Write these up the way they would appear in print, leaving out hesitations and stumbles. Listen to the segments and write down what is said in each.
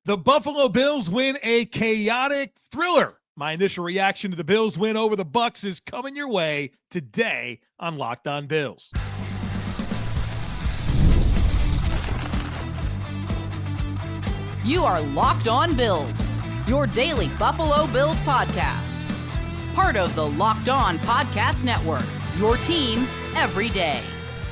The Buffalo Bills win a chaotic thriller. My initial reaction to the Bills win over the Bucs is coming your way today on Locked On Bills. You are Locked On Bills, your daily Buffalo Bills podcast. Part of the Locked On Podcast Network, your team every day.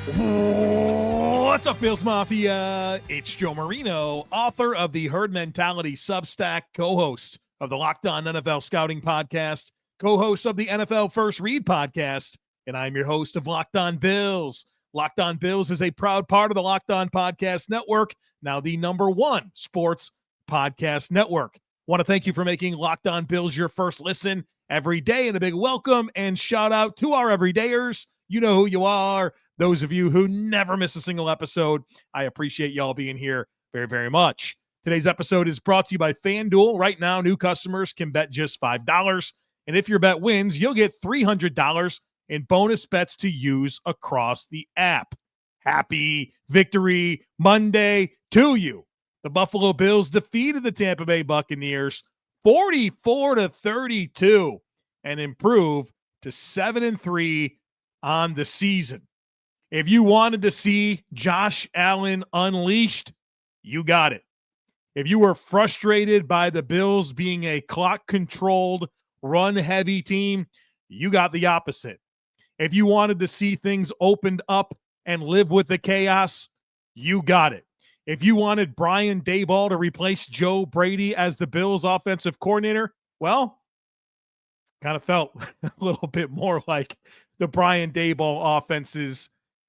What's up, Bills Mafia? It's Joe Marino, author of the Herd Mentality Substack, co-host of the Locked On NFL Scouting Podcast, co-host of the NFL First Read Podcast, and I'm your host of Locked On Bills. Locked On Bills is a proud part of the Locked On Podcast Network, now the #1 sports podcast network. Want to thank you for making Locked On Bills your first listen every day, and a big welcome and shout out to our everydayers. You know who you are. Those of you who never miss a single episode, I appreciate y'all being here very, very much. Today's episode is brought to you by FanDuel. Right now, new customers can bet just $5. And if your bet wins, you'll get $300 in bonus bets to use across the app. Happy Victory Monday to you. The Buffalo Bills defeated the Tampa Bay Buccaneers 44-32 and improve to 7-3 on the season. If you wanted to see Josh Allen unleashed, you got it. If you were frustrated by the Bills being a clock-controlled, run-heavy team, you got the opposite. If you wanted to see things opened up and live with the chaos, you got it. If you wanted Brian Daboll to replace Joe Brady as the Bills' offensive coordinator, well, kind of felt a little bit more like the Brian Daboll offenses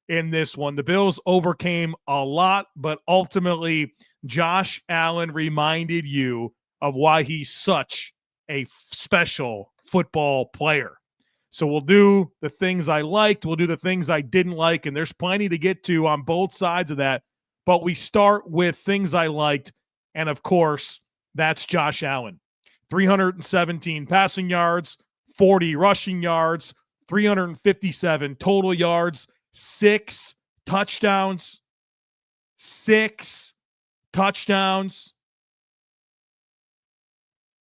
in this one. The Bills overcame a lot, but ultimately Josh Allen reminded you of why he's such a special football player. So we'll do the things I liked, we'll do the things I didn't like, and there's plenty to get to on both sides of that. But we start with things I liked, and of course, that's Josh Allen. 317 passing yards, 40 rushing yards, 357 total yards, 6 touchdowns,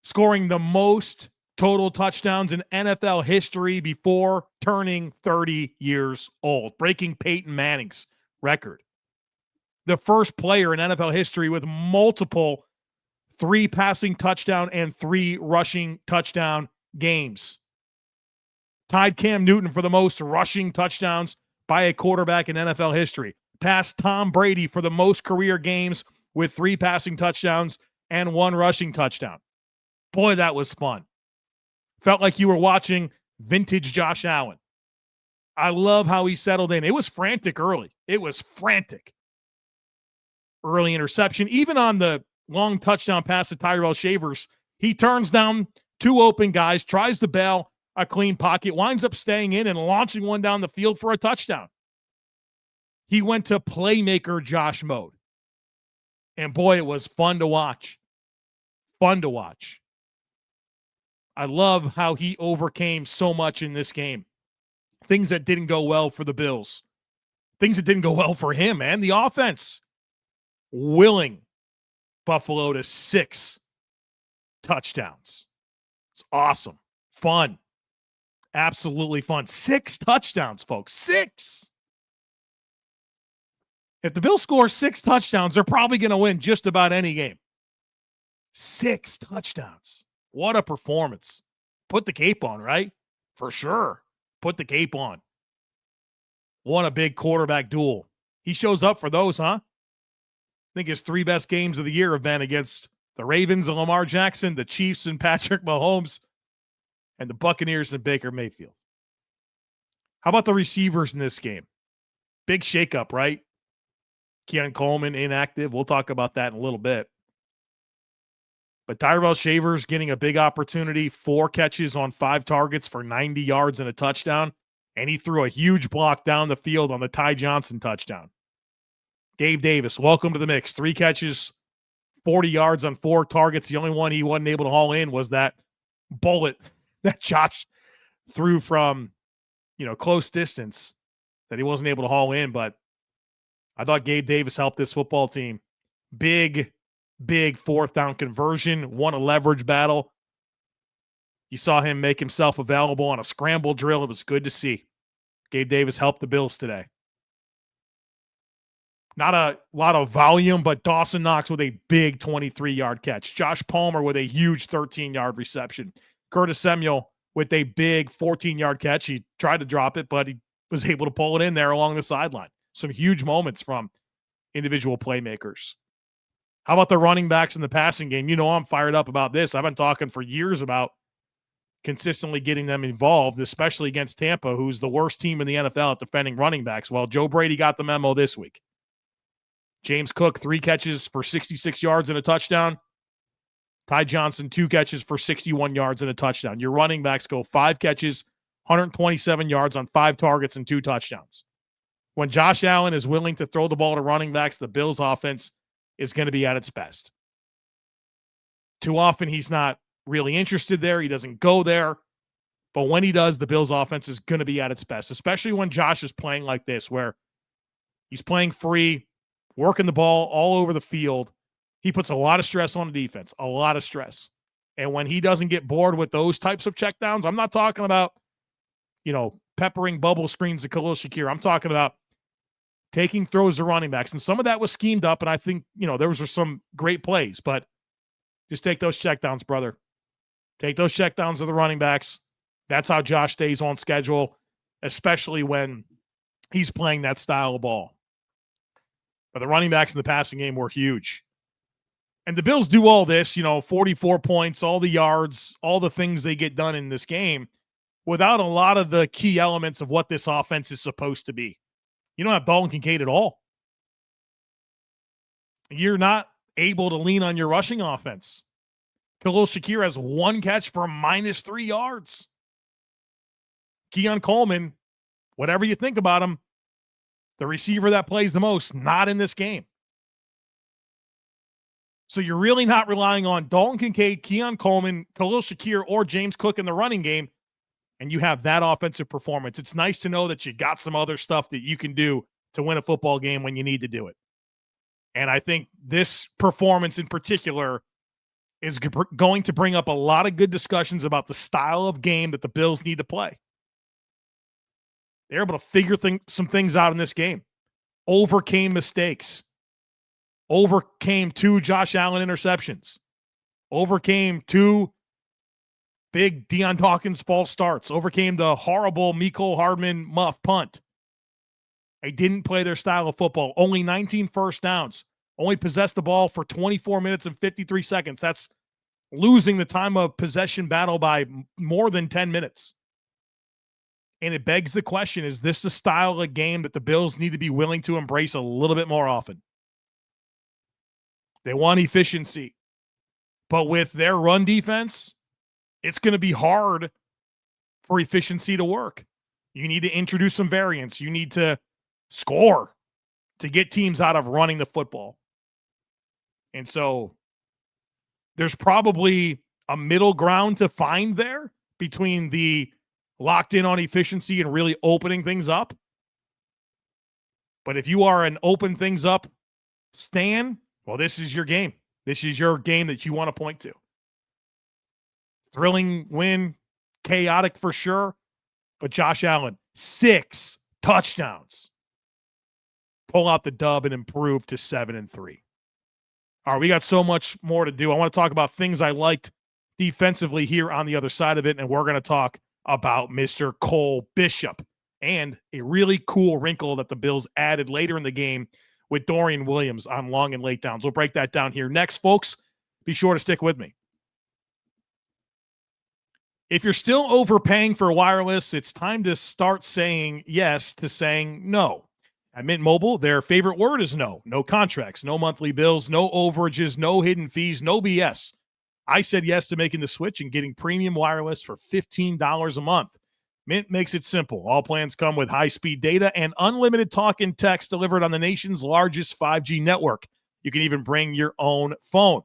scoring the most total touchdowns in NFL history before turning 30 years old, breaking Peyton Manning's record. The first player in NFL history with multiple 3 passing touchdown and 3 rushing touchdown games. Tied Cam Newton for the most rushing touchdowns by a quarterback in NFL history. Passed Tom Brady for the most career games with 3 passing touchdowns and 1 rushing touchdown. Boy, that was fun. Felt like you were watching vintage Josh Allen. I love how he settled in. It was frantic early. Early interception. Even on the long touchdown pass to Tyrell Shavers, he turns down 2 open guys, tries to bail a clean pocket, winds up staying in and launching one down the field for a touchdown. He went to playmaker Josh mode. And boy, it was fun to watch. I love how he overcame so much in this game. Things that didn't go well for the Bills. Things that didn't go well for him, man. The offense willing Buffalo to 6 touchdowns. It's awesome. Fun. Absolutely fun. 6 touchdowns, folks. 6. If the Bills score 6 touchdowns, they're probably going to win just about any game. 6 touchdowns. What a performance. Put the cape on, right? For sure. Put the cape on. What a big quarterback duel. He shows up for those, huh? I think his 3 best games of the year have been against the Ravens and Lamar Jackson, the Chiefs and Patrick Mahomes, and the Buccaneers and Baker Mayfield. How about the receivers in this game? Big shakeup, right? Keon Coleman inactive. We'll talk about that in a little bit. But Tyrell Shavers getting a big opportunity, 4 catches on 5 targets for 90 yards and a touchdown, and he threw a huge block down the field on the Ty Johnson touchdown. Gabe Davis, welcome to the mix. 3 catches, 40 yards on 4 targets. The only one he wasn't able to haul in was that bullet that Josh threw from, close distance that he wasn't able to haul in. But I thought Gabe Davis helped this football team. Big big fourth down conversion, won a leverage battle. You saw him make himself available on a scramble drill. It was good to see. Gabe Davis helped the Bills today. Not a lot of volume, but Dawson Knox with a big 23-yard catch. Josh Palmer with a huge 13-yard reception. Curtis Samuel with a big 14-yard catch. He tried to drop it, but he was able to pull it in there along the sideline. Some huge moments from individual playmakers. How about the running backs in the passing game? You know I'm fired up about this. I've been talking for years about consistently getting them involved, especially against Tampa, who's the worst team in the NFL at defending running backs. Well, Joe Brady got the memo this week. James Cook, 3 catches for 66 yards and a touchdown. Ty Johnson, 2 catches for 61 yards and a touchdown. Your running backs go 5 catches, 127 yards on 5 targets and 2 touchdowns. When Josh Allen is willing to throw the ball to running backs, the Bills' offense is going to be at its best. Too often, he's not really interested there. He doesn't go there. But when he does, the Bills' offense is going to be at its best, especially when Josh is playing like this, where he's playing free, working the ball all over the field. He puts a lot of stress on the defense, a lot of stress. And when he doesn't get bored with those types of checkdowns, I'm not talking about, peppering bubble screens to Khalil Shakir. I'm talking about taking throws to running backs. And some of that was schemed up, and I think, there was some great plays. But just take those checkdowns, brother. Take those checkdowns to the running backs. That's how Josh stays on schedule, especially when he's playing that style of ball. But the running backs in the passing game were huge. And the Bills do all this, 44 points, all the yards, all the things they get done in this game without a lot of the key elements of what this offense is supposed to be. You don't have Dalton Kincaid at all. You're not able to lean on your rushing offense. Khalil Shakir has 1 catch for -3 yards. Keon Coleman, whatever you think about him, the receiver that plays the most, not in this game. So you're really not relying on Dalton Kincaid, Keon Coleman, Khalil Shakir, or James Cook in the running game, and you have that offensive performance. It's nice to know that you got some other stuff that you can do to win a football game when you need to do it. And I think this performance in particular is going to bring up a lot of good discussions about the style of game that the Bills need to play. They're able to figure some things out in this game. Overcame mistakes. Overcame 2 Josh Allen interceptions. Overcame 2 big Deion Dawkins false starts. Overcame the horrible Mecole Hardman muff punt. They didn't play their style of football. Only 19 first downs. Only possessed the ball for 24 minutes and 53 seconds. That's losing the time of possession battle by more than 10 minutes. And it begs the question, is this the style of game that the Bills need to be willing to embrace a little bit more often? They want efficiency. But with their run defense, it's going to be hard for efficiency to work. You need to introduce some variance. You need to score to get teams out of running the football. And so there's probably a middle ground to find there between the locked in on efficiency and really opening things up. But if you are an open things up stan, well, this is your game. This is your game that you want to point to. Thrilling win, chaotic for sure, but Josh Allen, 6 touchdowns. Pull out the dub and improve to 7-3. All right, we got so much more to do. I want to talk about things I liked defensively here on the other side of it, and we're going to talk about Mr. Cole Bishop and a really cool wrinkle that the Bills added later in the game with Dorian Williams on long and late downs. We'll break that down here next, folks. Be sure to stick with me. If you're still overpaying for wireless, it's time to start saying yes to saying no. At Mint Mobile, their favorite word is no. No contracts, no monthly bills, no overages, no hidden fees, no BS. I said yes to making the switch and getting premium wireless for $15 a month. Mint makes it simple. All plans come with high-speed data and unlimited talk and text delivered on the nation's largest 5G network. You can even bring your own phone.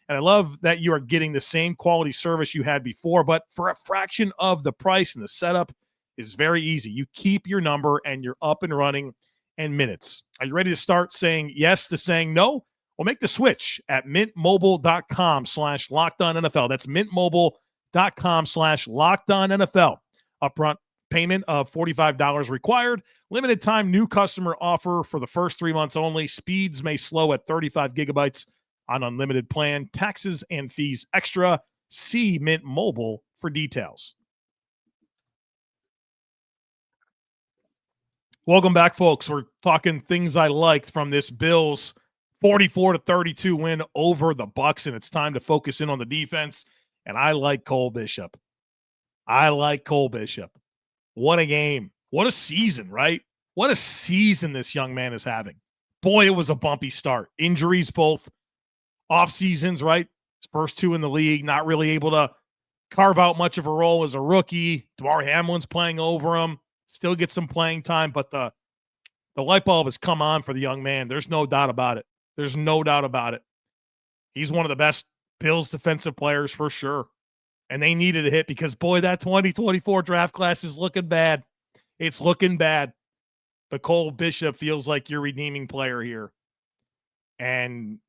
And I love that you are getting the same quality service you had before, but for a fraction of the price, and the setup is very easy. You keep your number and you're up and running in minutes. Are you ready to start saying yes to saying no? Well, make the switch at mintmobile.com/LockedOnNFL. That's mintmobile.com/LockedOnNFL. Upfront payment of $45 required. Limited time new customer offer for the first 3 months only. Speeds may slow at 35 gigabytes on unlimited plan. Taxes and fees extra. See Mint Mobile for details. Welcome back, folks. We're talking things I liked from this Bills 44-32 win over the Bucs, and it's time to focus in on the defense. And I like Cole Bishop. What a game. What a season, right? What a season this young man is having. Boy, it was a bumpy start. Injuries both off seasons, right? His first 2 in the league, not really able to carve out much of a role as a rookie. DeMar Hamlin's playing over him. Still get some playing time, but the light bulb has come on for the young man. There's no doubt about it. He's one of the best Bills defensive players for sure. And they needed a hit because, boy, that 2024 draft class is looking bad. It's looking bad. But Cole Bishop feels like your redeeming player here. And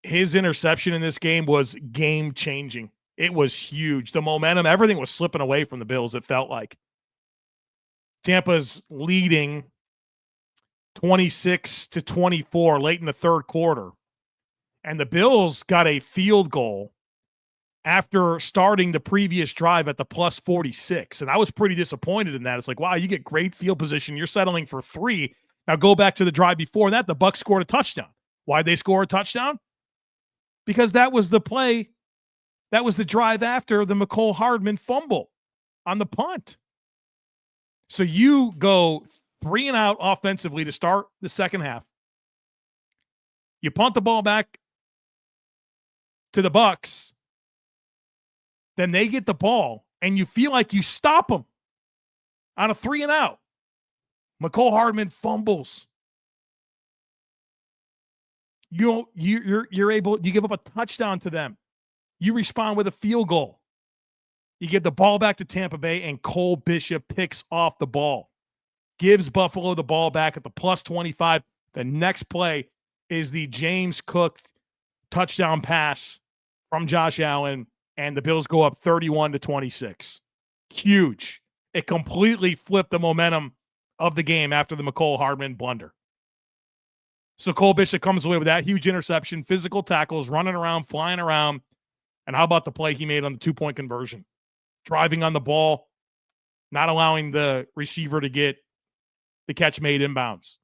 his interception in this game was game-changing. It was huge. The momentum, everything was slipping away from the Bills, it felt like. Tampa's leading 26-24 late in the third quarter. And the Bills got a field goal after starting the previous drive at the plus 46. And I was pretty disappointed in that. It's like, wow, you get great field position. You're settling for 3. Now go back to the drive before that. The Bucs scored a touchdown. Why'd they score a touchdown? Because that was the play. That was the drive after the McCole Hardman fumble on the punt. So you go 3 and out offensively to start the second half. You punt the ball back to the Bucs. Then they get the ball, and you feel like you stop them on a 3 and out. McCole Hardman fumbles. You give up a touchdown to them. You respond with a field goal. You give the ball back to Tampa Bay, and Cole Bishop picks off the ball. Gives Buffalo the ball back at the plus 25. The next play is the James Cook touchdown pass from Josh Allen, and the Bills go up 31-26. Huge. It completely flipped the momentum of the game after the McCole Hardman blunder. So Cole Bishop comes away with that huge interception, physical tackles, running around, flying around. And how about the play he made on the 2-point conversion? Driving on the ball, not allowing the receiver to get the catch made inbounds.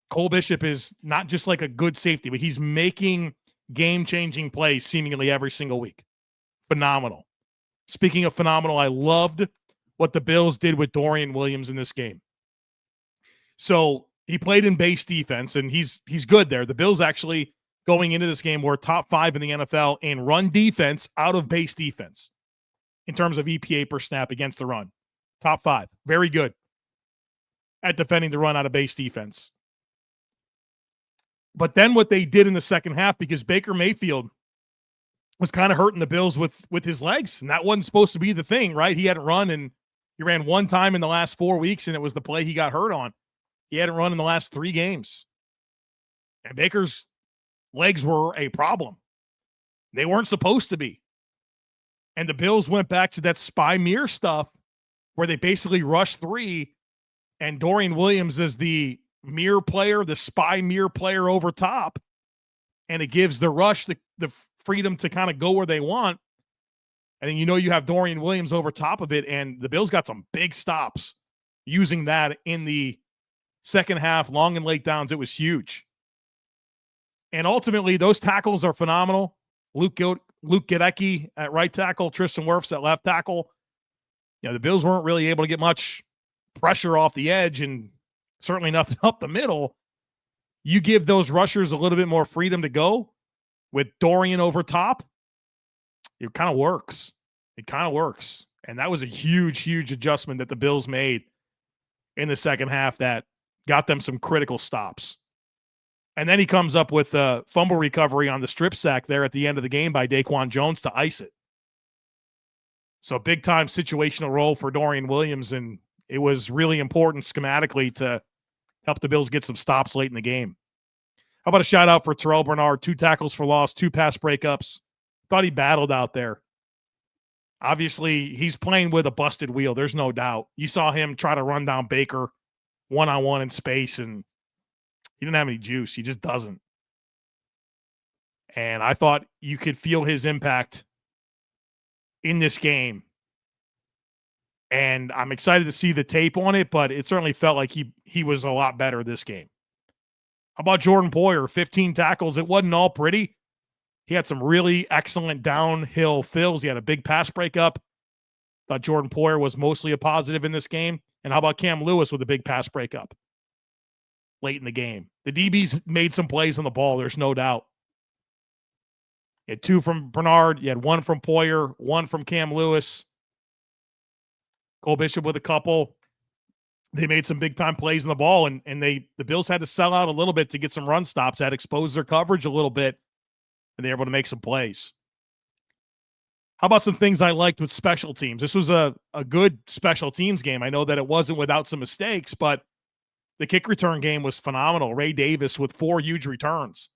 Cole Bishop is not just like a good safety, but he's making game-changing plays seemingly every single week. Phenomenal. Speaking of phenomenal, I loved what the Bills did with Dorian Williams in this game. So he played in base defense, and he's good there. The Bills actually, going into this game, were top 5 in the NFL in run defense out of base defense in terms of EPA per snap against the run. Top 5. Very good at defending the run out of base defense. But then what they did in the second half, because Baker Mayfield was kind of hurting the Bills with his legs, and that wasn't supposed to be the thing, right? He hadn't run, and he ran one time in the last 4 weeks, and it was the play he got hurt on. He hadn't run in the last 3 games. And Baker's legs were a problem. They weren't supposed to be. And the Bills went back to that spy mirror stuff where they basically rushed 3, and Dorian Williams is the mirror player, the spy mirror player over top, and it gives the rush the freedom to kind of go where they want. And then you have Dorian Williams over top of it, and the Bills got some big stops using that in the second half, long and late downs. It was huge. And ultimately, those tackles are phenomenal. Luke Gedecki at right tackle, Tristan Wirfs at left tackle. The Bills weren't really able to get much pressure off the edge and certainly nothing up the middle. You give those rushers a little bit more freedom to go with Dorian over top. It kind of works. And that was a huge, huge adjustment that the Bills made in the second half that got them some critical stops. And then he comes up with a fumble recovery on the strip sack there at the end of the game by Daquan Jones to ice it. So big-time situational role for Dorian Williams, and it was really important schematically to help the Bills get some stops late in the game. How about a shout out for Terrell Bernard? 2 tackles for loss, 2 pass breakups. Thought he battled out there. Obviously, he's playing with a busted wheel. There's no doubt. You saw him try to run down Baker one-on-one in space, and he didn't have any juice. He just doesn't. And I thought you could feel his impact in this game. And I'm excited to see the tape on it, but it certainly felt like he was a lot better this game. How about Jordan Poyer? 15 tackles. It wasn't all pretty. He had some really excellent downhill fills. He had a big pass breakup. Thought Jordan Poyer was mostly a positive in this game. And how about Cam Lewis with a big pass breakup late in the game? The DBs made some plays on the ball, there's no doubt. You had 2 from Bernard. You had 1 from Poyer, 1 from Cam Lewis. Cole Bishop with a couple. They made some big-time plays on the ball, and the Bills had to sell out a little bit to get some run stops, that exposed their coverage a little bit, and they were able to make some plays. How about some things I liked with special teams? This was a good special teams game. I know that it wasn't without some mistakes, but the kick return game was phenomenal. Ray Davis with 4 huge returns.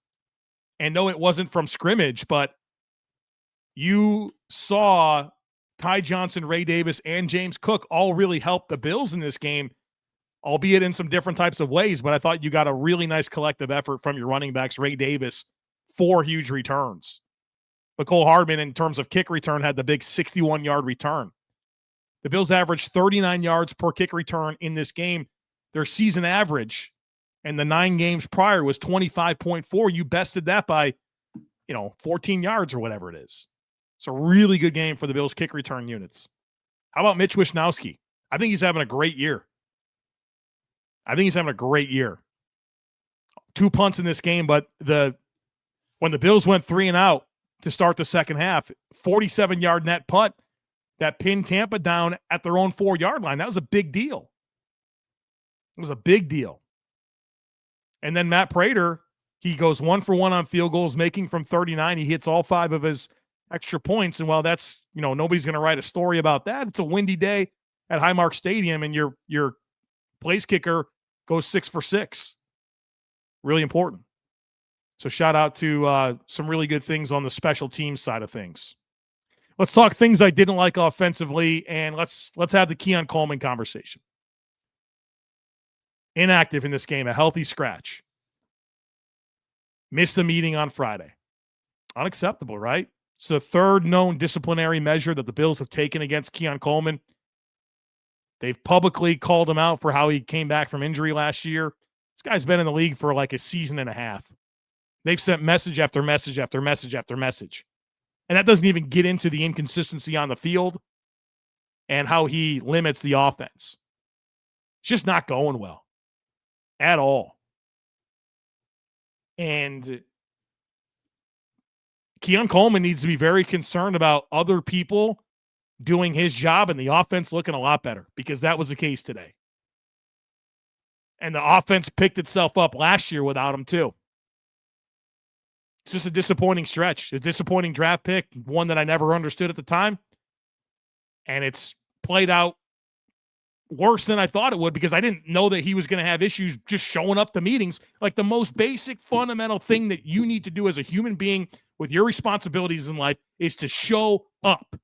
And no, it wasn't from scrimmage, but you saw Ty Johnson, Ray Davis, and James Cook all really helped the Bills in this game, albeit in some different types of ways. But I thought you got a really nice collective effort from your running backs. Ray Davis, 4 huge returns. Mecole Hardman, in terms of kick return, had the big 61-yard return. The Bills averaged 39 yards per kick return in this game. Their season average and the 9 games prior was 25.4. You bested that by, 14 yards or whatever it is. It's a really good game for the Bills kick return units. How about Mitch Wishnowsky? I think he's having a great year. 2 punts in this game, but when the Bills went 3 and out to start the second half, 47-yard net punt that pinned Tampa down at their own 4-yard line. That was a big deal. It was a big deal. And then Matt Prater, he goes 1 for 1 on field goals, making from 39. He hits all 5 of his extra points. And while that's, nobody's going to write a story about that, it's a windy day at Highmark Stadium, and your place kicker goes 6 for 6. Really important. So shout out to some really good things on the special teams side of things. Let's talk things I didn't like offensively, and let's have the Keon Coleman conversation. Inactive in this game, a healthy scratch. Missed the meeting on Friday. Unacceptable, right? It's the 3rd known disciplinary measure that the Bills have taken against Keon Coleman. They've publicly called him out for how he came back from injury last year. This guy's been in the league for like a season and a half. They've sent message after message after message after message. And that doesn't even get into the inconsistency on the field and how he limits the offense. It's just not going well at all. And Keon Coleman needs to be very concerned about other people doing his job and the offense looking a lot better, because that was the case today. And the offense picked itself up last year without him too. It's just a disappointing stretch, a disappointing draft pick, one that I never understood at the time. And it's played out worse than I thought it would, because I didn't know that he was going to have issues just showing up to meetings. Like, the most basic fundamental thing that you need to do as a human being with your responsibilities in life is to show up.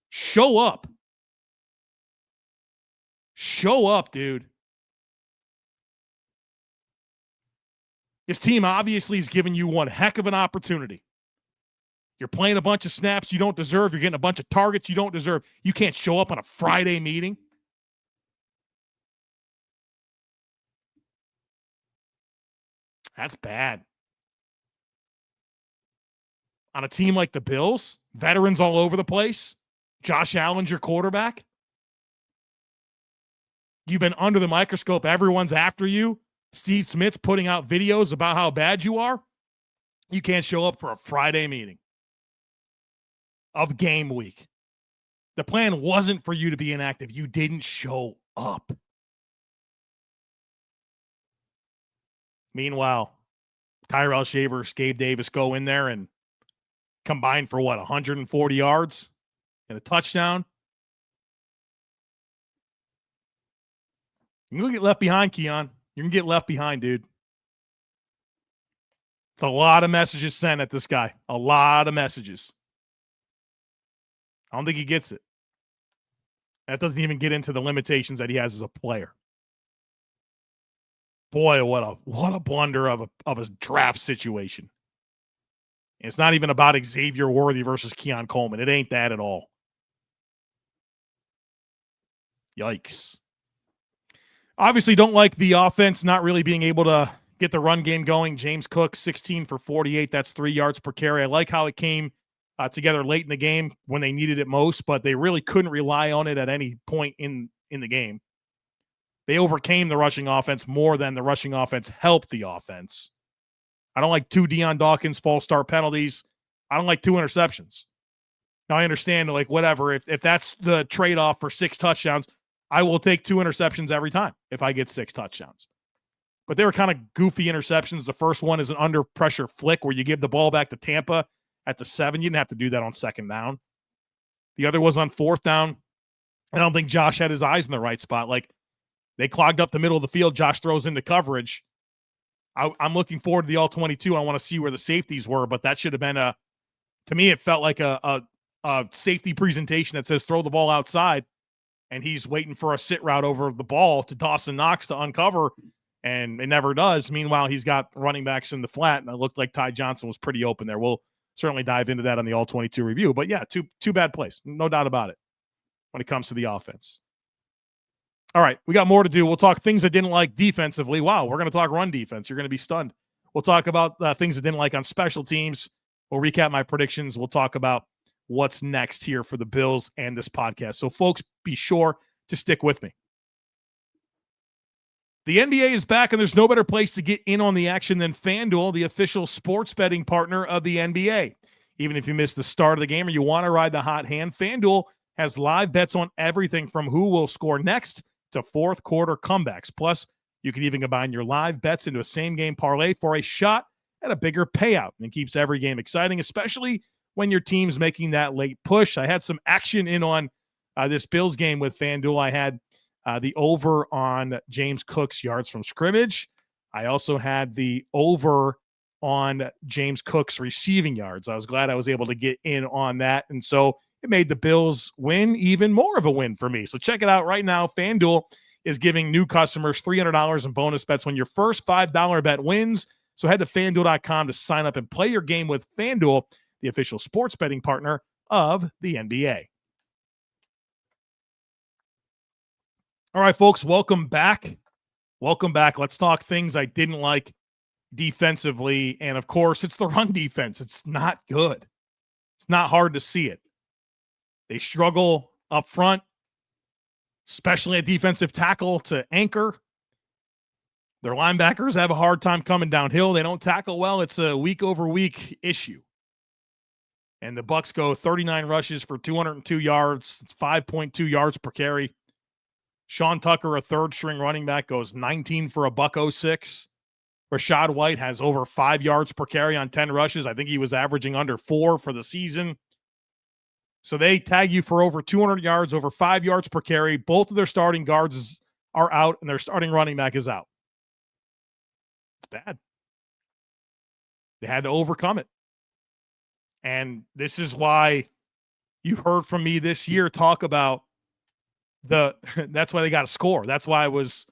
Show up. Show up, dude. This team obviously is giving you one heck of an opportunity. You're playing a bunch of snaps you don't deserve. You're getting a bunch of targets you don't deserve. You can't show up on a Friday meeting. That's bad. On a team like the Bills, veterans all over the place, Josh Allen's your quarterback. You've been under the microscope. Everyone's after you. Steve Smith's putting out videos about how bad you are. You can't show up for a Friday meeting of game week. The plan wasn't for you to be inactive. You didn't show up. Meanwhile, Tyrell Shavers, Gabe Davis go in there and combine for 140 yards and a touchdown. You're going to get left behind, Keon. You're going to get left behind, dude. It's a lot of messages sent at this guy. A lot of messages. I don't think he gets it. That doesn't even get into the limitations that he has as a player. Boy, what a blunder of a draft situation. It's not even about Xavier Worthy versus Keon Coleman. It ain't that at all. Yikes. Obviously, don't like the offense not really being able to get the run game going. James Cook, 16 for 48. That's 3 yards per carry. I like how it came together late in the game when they needed it most, but they really couldn't rely on it at any point in the game. They overcame the rushing offense more than the rushing offense helped the offense. I don't like 2 Deion Dawkins false start penalties. I don't like 2 interceptions. Now, I understand, like, whatever. If that's the trade-off for 6 touchdowns, I will take 2 interceptions every time if I get 6 touchdowns. But they were kind of goofy interceptions. The first one is an under-pressure flick where you give the ball back to Tampa at the 7. You didn't have to do that on 2nd down. The other was on 4th down. I don't think Josh had his eyes in the right spot. Like, they clogged up the middle of the field. Josh throws into coverage. I'm looking forward to the all-22. I want to see where the safeties were, but that should have been to me, it felt like a safety presentation that says throw the ball outside, and he's waiting for a sit route over the ball to Dawson Knox to uncover, and it never does. Meanwhile, he's got running backs in the flat, and it looked like Ty Johnson was pretty open there. We'll certainly dive into that on the all-22 review. But, yeah, two bad plays, no doubt about it, when it comes to the offense. All right, we got more to do. We'll talk things I didn't like defensively. Wow, we're going to talk run defense. You're going to be stunned. We'll talk about things I didn't like on special teams. We'll recap my predictions. We'll talk about what's next here for the Bills and this podcast. So, folks, be sure to stick with me. The NBA is back, and there's no better place to get in on the action than FanDuel, the official sports betting partner of the NBA. Even if you missed the start of the game or you want to ride the hot hand, FanDuel has live bets on everything from who will score next to fourth quarter comebacks. Plus, you can even combine your live bets into a same-game parlay for a shot at a bigger payout. And it keeps every game exciting, especially when your team's making that late push. I had some action in on this Bills game with FanDuel. I had the over on James Cook's yards from scrimmage. I also had the over on James Cook's receiving yards. I was glad I was able to get in on that. And so it made the Bills win even more of a win for me. So check it out right now. FanDuel is giving new customers $300 in bonus bets when your first $5 bet wins. So head to FanDuel.com to sign up and play your game with FanDuel, the official sports betting partner of the NBA. All right, folks, welcome back. Welcome back. Let's talk things I didn't like defensively. And, of course, it's the run defense. It's not good. It's not hard to see it. They struggle up front, especially at defensive tackle to anchor. Their linebackers have a hard time coming downhill. They don't tackle well. It's a week-over-week issue. And the Bucs go 39 rushes for 202 yards. It's 5.2 yards per carry. Sean Tucker, a third-string running back, goes 19 for a $106. Rashad White has over 5 yards per carry on 10 rushes. I think he was averaging under 4 for the season. So they tag you for over 200 yards, over 5 yards per carry. Both of their starting guards are out, and their starting running back is out. It's bad. They had to overcome it. And this is why you've heard from me this year talk about that's why they got to score. That's why I was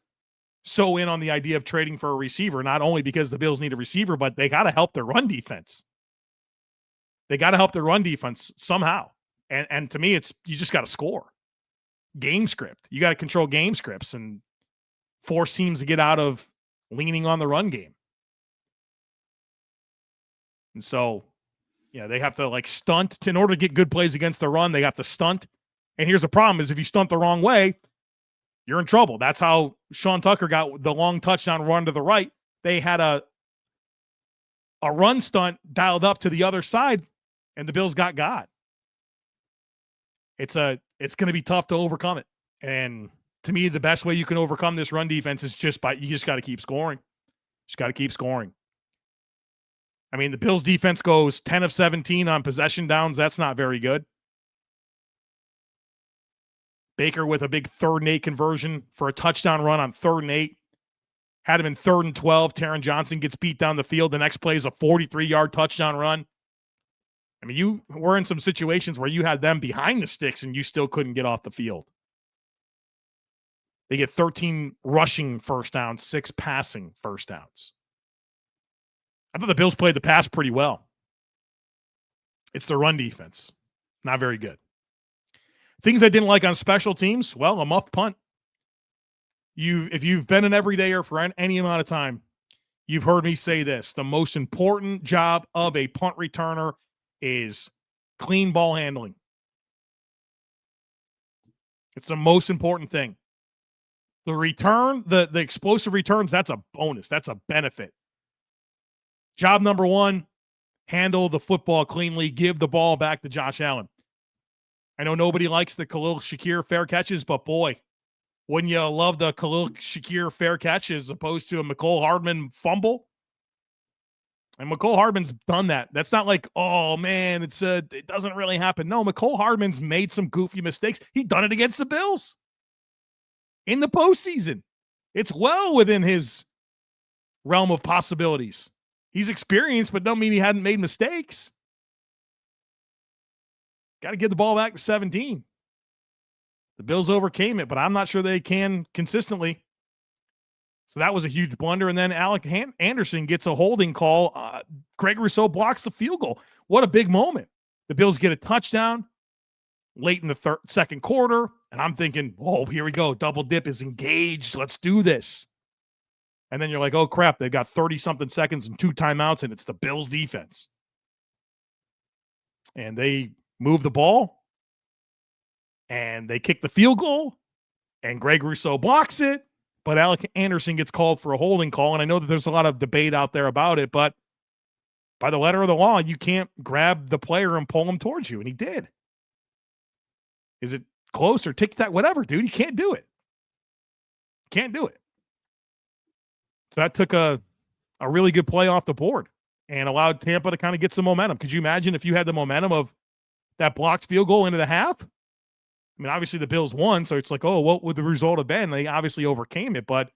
so in on the idea of trading for a receiver, not only because the Bills need a receiver, but they got to help their run defense. They got to help their run defense somehow. And to me, it's you just got to score. Game script. You got to control game scripts and force teams to get out of leaning on the run game. And so, they have to stunt in order to get good plays against the run. They have to stunt. And here's the problem is if you stunt the wrong way, you're in trouble. That's how Sean Tucker got the long touchdown run to the right. They had a run stunt dialed up to the other side, and the Bills got God. It's going to be tough to overcome it. And to me, the best way you can overcome this run defense is you just got to keep scoring. Just got to keep scoring. I mean, the Bills defense goes 10 of 17 on possession downs. That's not very good. Baker with a big 3rd and 8 conversion for a touchdown run on 3rd and 8. Had him in 3rd and 12. Taron Johnson gets beat down the field. The next play is a 43-yard touchdown run. I mean, you were in some situations where you had them behind the sticks and you still couldn't get off the field. They get 13 rushing first downs, 6 passing first downs. I thought the Bills played the pass pretty well. It's the run defense. Not very good. Things I didn't like on special teams, well, a muffed punt. If you've been an everydayer for any amount of time, you've heard me say this. The most important job of a punt returner is clean ball handling. It's the most important thing. The return, the explosive returns, that's a bonus. That's a benefit. Job number 1, handle the football cleanly. Give the ball back to Josh Allen. I know nobody likes the Khalil Shakir fair catches, but boy, wouldn't you love the Khalil Shakir fair catch as opposed to a McCole Hardman fumble? And McCole Hardman's done that. That's not like, oh, man, it doesn't really happen. No, McCole Hardman's made some goofy mistakes. He done it against the Bills in the postseason. It's well within his realm of possibilities. He's experienced, but don't mean he hadn't made mistakes. Got to get the ball back to 17. The Bills overcame it, but I'm not sure they can consistently. So that was a huge blunder. And then Alec Anderson gets a holding call. Greg Rousseau blocks the field goal. What a big moment. The Bills get a touchdown late in the second quarter. And I'm thinking, oh, here we go. Double dip is engaged. Let's do this. And then you're like, oh, crap. They've got 30-something seconds and 2 timeouts, and it's the Bills defense. And they move the ball. And they kick the field goal, and Greg Rousseau blocks it, but Alec Anderson gets called for a holding call, and I know that there's a lot of debate out there about it, but by the letter of the law, you can't grab the player and pull him towards you, and he did. Is it close or tic-tac? Whatever, dude. You can't do it. Can't do it. So that took a really good play off the board and allowed Tampa to kind of get some momentum. Could you imagine if you had the momentum of that blocked field goal into the half? I mean, obviously the Bills won, so it's like, oh, what would the result have been? They obviously overcame it, but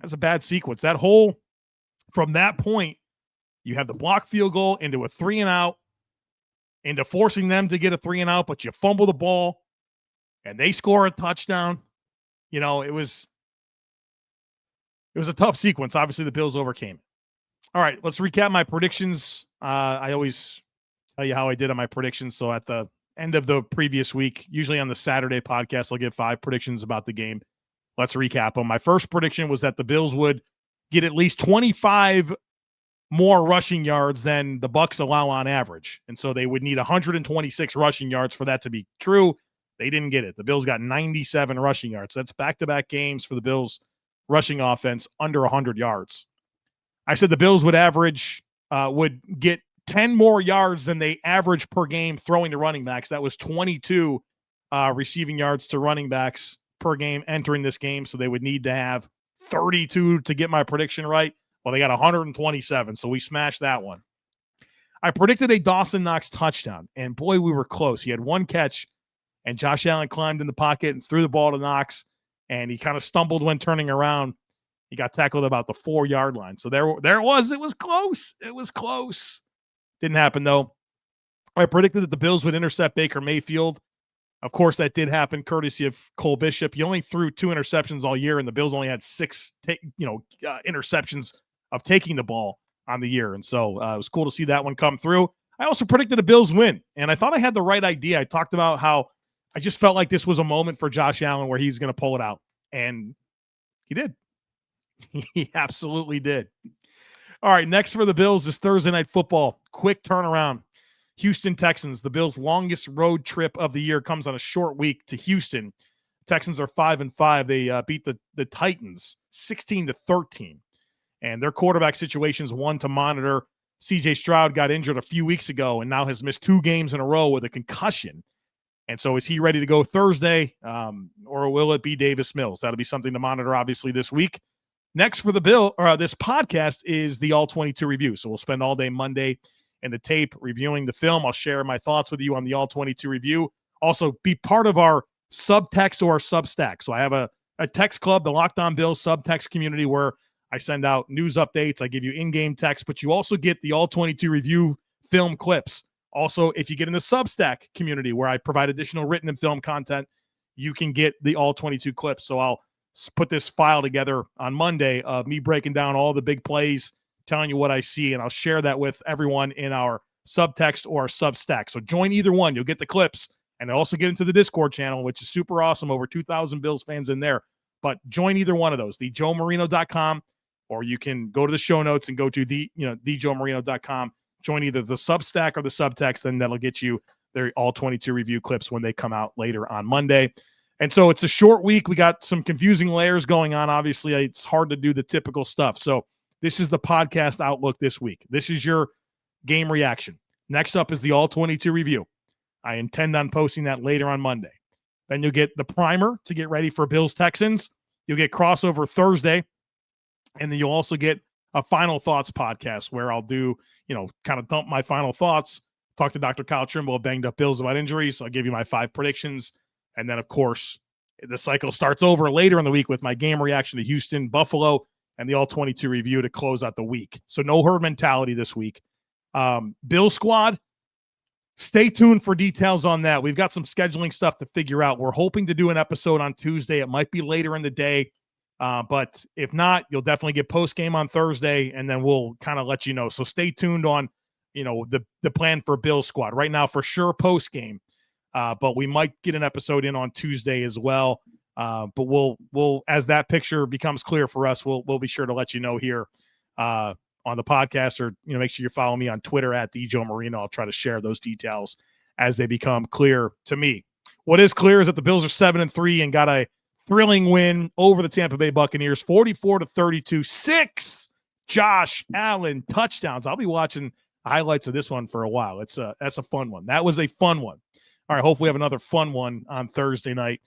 that's a bad sequence. That whole, from that point, you have the block field goal into a 3-and-out, into forcing them to get a 3-and-out, but you fumble the ball, and they score a touchdown. You know, it was a tough sequence. Obviously, the Bills overcame it. All right, let's recap my predictions. I always tell you how I did on my predictions, so at the end of the previous week, usually on the Saturday podcast, I'll give 5 predictions about the game. Let's recap them. My first prediction was that the Bills would get at least 25 more rushing yards than the Bucs allow on average. And so they would need 126 rushing yards for that to be true. They didn't get it. The Bills got 97 rushing yards. That's back-to-back games for the Bills rushing offense under 100 yards. I said the Bills would get 10 more yards than they average per game throwing to running backs. That was 22 receiving yards to running backs per game entering this game. So they would need to have 32 to get my prediction right. Well, they got 127, so we smashed that one. I predicted a Dawson Knox touchdown, and boy, we were close. He had 1 catch, and Josh Allen climbed in the pocket and threw the ball to Knox, and he kind of stumbled when turning around. He got tackled about the 4-yard line. So there it was. It was close. It was close. Didn't happen, though. I predicted that the Bills would intercept Baker Mayfield. Of course, that did happen, courtesy of Cole Bishop. He only threw 2 interceptions all year, and the Bills only had 6 interceptions of taking the ball on the year. And so it was cool to see that one come through. I also predicted a Bills win, and I thought I had the right idea. I talked about how I just felt like this was a moment for Josh Allen where he's going to pull it out, and he did. He absolutely did. All right, next for the Bills is Thursday Night Football. Quick turnaround. Houston Texans, the Bills' longest road trip of the year, comes on a short week to Houston. Texans are 5-5. They beat the Titans 16-13. And their quarterback situation is one to monitor. C.J. Stroud got injured a few weeks ago and now has missed 2 games in a row with a concussion. And so is he ready to go Thursday, or will it be Davis Mills? That'll be something to monitor, obviously, this week. Next for the this podcast is the All-22 review. So we'll spend all day Monday in the tape reviewing the film. I'll share my thoughts with you on the All-22 review. Also, be part of our subtext or Substack. So I have a text club, the Locked On Bills subtext community, where I send out news updates. I give you in-game text, but you also get the all 22 review film clips. Also, if you get in the Substack community where I provide additional written and film content, you can get the all 22 clips. So I'll put this file together on Monday of me breaking down all the big plays, telling you what I see, and I'll share that with everyone in our subtext or Substack. So join either one. You'll get the clips, and I'll also get into the Discord channel, which is super awesome. Over 2,000 Bills fans in there. But join either one of those, thejoemarino.com, or you can go to the show notes and go to thejoemarino.com. Join either the Substack or the Subtext, and that'll get you their all 22 review clips when they come out later on Monday. And so it's a short week. We got some confusing layers going on. Obviously, it's hard to do the typical stuff. So this is the podcast outlook this week. This is your game reaction. Next up is the all 22 review. I intend on posting that later on Monday. Then you'll get the primer to get ready for Bills Texans. You'll get crossover Thursday. And then you'll also get a final thoughts podcast where I'll do, kind of dump my final thoughts, talk to Dr. Kyle Trimble of Banged Up Bills about injuries. I'll give you my 5 predictions. And then, of course, the cycle starts over later in the week with my game reaction to Houston, Buffalo, and the all 22 review to close out the week. So no herd mentality this week. Bill squad, stay tuned for details on that. We've got some scheduling stuff to figure out. We're hoping to do an episode on Tuesday. It might be later in the day. But if not, you'll definitely get post game on Thursday, and then we'll kind of let you know. So stay tuned on, the plan for Bill squad right now for sure post game. But we might get an episode in on Tuesday as well. But we'll as that picture becomes clear for us, we'll be sure to let you know here on the podcast, or make sure you follow me on Twitter at @thejoemarino. I'll try to share those details as they become clear to me. What is clear is that the Bills are 7-3 and got a thrilling win over the Tampa Bay Buccaneers, 44-32, 6 Josh Allen touchdowns. I'll be watching highlights of this one for a while. That's a fun one. That was a fun one. All right, hopefully we have another fun one on Thursday night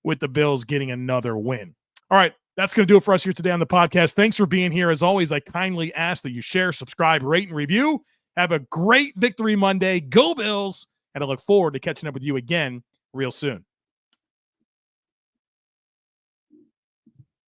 with the Bills getting another win. All right, that's going to do it for us here today on the podcast. Thanks for being here. As always, I kindly ask that you share, subscribe, rate, and review. Have a great Victory Monday. Go Bills, and I look forward to catching up with you again real soon.